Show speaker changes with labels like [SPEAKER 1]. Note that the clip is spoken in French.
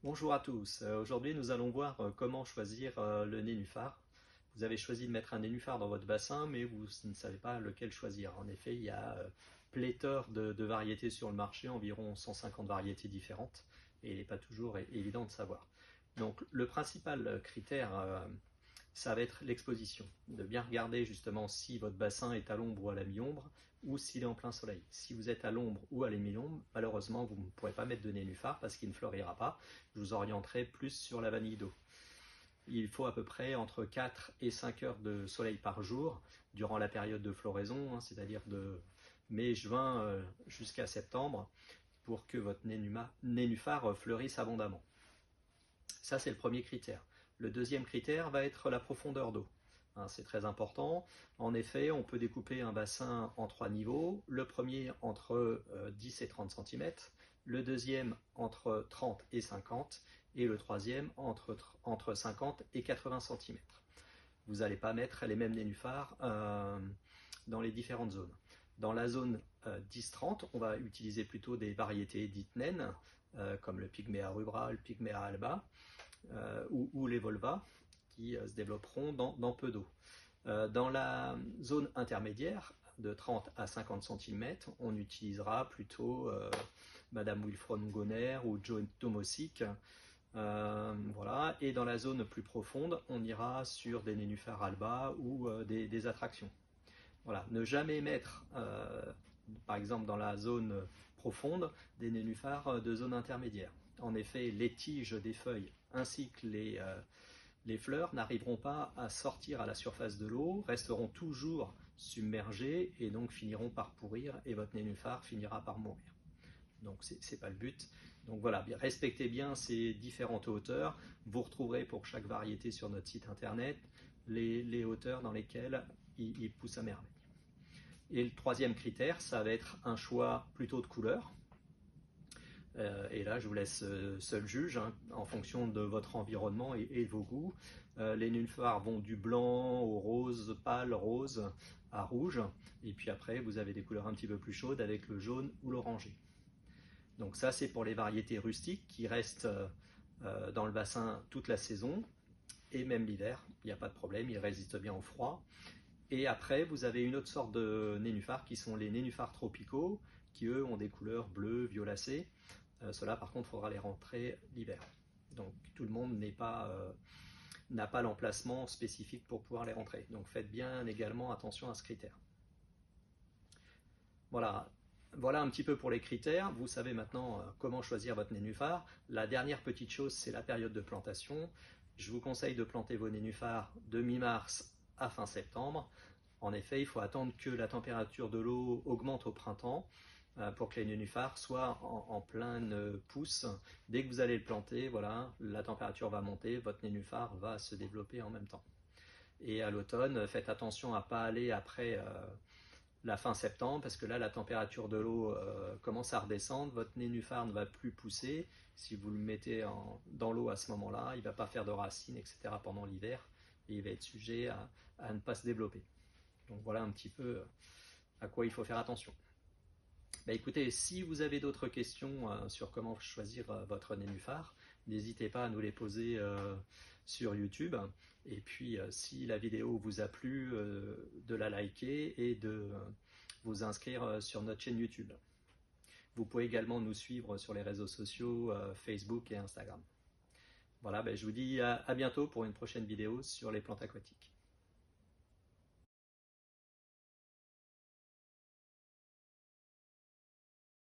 [SPEAKER 1] Bonjour à tous. Aujourd'hui, nous allons voir comment choisir le nénuphar. Vous avez choisi de mettre un nénuphar dans votre bassin, mais vous ne savez pas lequel choisir. En effet, il y a pléthore de variétés sur le marché, environ 150 variétés différentes, et il n'est pas toujours évident de savoir. Donc, le principal critère, ça va être l'exposition. De bien regarder justement si votre bassin est à l'ombre ou à la mi-ombre, ou s'il est en plein soleil. Si vous êtes à l'ombre ou à la mi-ombre, malheureusement, vous ne pourrez pas mettre de nénuphar parce qu'il ne fleurira pas. Je vous orienterai plus sur la vanille d'eau. Il faut à peu près entre 4 et 5 heures de soleil par jour durant la période de floraison, c'est-à-dire de mai-juin jusqu'à septembre, pour que votre nénuphar fleurisse abondamment. Ça, c'est le premier critère. Le deuxième critère va être la profondeur d'eau. C'est très important. En effet, on peut découper un bassin en 3 niveaux. Le premier entre 10 et 30 cm, le deuxième entre 30 et 50 et le troisième entre 50 et 80 cm. Vous n'allez pas mettre les mêmes nénuphars dans les différentes zones. Dans la zone 10-30, on va utiliser plutôt des variétés dites naines, comme le Pygméa rubra, le Pygméa alba, ou les volvas, qui se développeront dans peu d'eau. Dans la zone intermédiaire, de 30 à 50 cm, on utilisera plutôt Madame Wilfron Goner ou Joe Tomosic. Voilà. Et dans la zone plus profonde, on ira sur des nénuphars alba ou des attractions. Voilà. Ne jamais mettre, par exemple dans la zone profonde, des nénuphars de zone intermédiaire. En effet, les tiges des feuilles ainsi que les fleurs n'arriveront pas à sortir à la surface de l'eau, resteront toujours submergées et donc finiront par pourrir et votre nénuphar finira par mourir. Donc c'est pas le but. Donc voilà, respectez bien ces différentes hauteurs. Vous retrouverez pour chaque variété sur notre site internet les hauteurs dans lesquelles il pousse à merveille. Et le troisième critère, ça va être un choix plutôt de couleur. Et là, je vous laisse seul juge, en fonction de votre environnement et de vos goûts. Les nénuphars vont du blanc au rose, pâle rose, à rouge. Et puis après, vous avez des couleurs un petit peu plus chaudes avec le jaune ou l'orangé. Donc ça, c'est pour les variétés rustiques qui restent dans le bassin toute la saison. Et même l'hiver, il n'y a pas de problème, ils résistent bien au froid. Et après, vous avez une autre sorte de nénuphars qui sont les nénuphars tropicaux, qui eux ont des couleurs bleues, violacées. Cela par contre, il faudra les rentrer l'hiver. Donc tout le monde n'a pas l'emplacement spécifique pour pouvoir les rentrer. Donc faites bien également attention à ce critère. Voilà un petit peu pour les critères. Vous savez maintenant comment choisir votre nénuphar. La dernière petite chose, c'est la période de plantation. Je vous conseille de planter vos nénuphars de mi-mars à fin septembre. En effet, il faut attendre que la température de l'eau augmente au printemps pour que les nénuphars soient en pleine pousse. Dès que vous allez le planter, voilà, la température va monter, votre nénuphar va se développer en même temps. Et à l'automne, faites attention à ne pas aller après la fin septembre, parce que là, la température de l'eau commence à redescendre, votre nénuphar ne va plus pousser. Si vous le mettez dans l'eau à ce moment-là, il ne va pas faire de racines, etc. pendant l'hiver, et il va être sujet à ne pas se développer. Donc voilà un petit peu à quoi il faut faire attention. Écoutez, si vous avez d'autres questions sur comment choisir votre nénuphar, n'hésitez pas à nous les poser sur YouTube. Et puis, si la vidéo vous a plu, de la liker et de vous inscrire sur notre chaîne YouTube. Vous pouvez également nous suivre sur les réseaux sociaux Facebook et Instagram. Voilà, je vous dis à bientôt pour une prochaine vidéo sur les plantes aquatiques.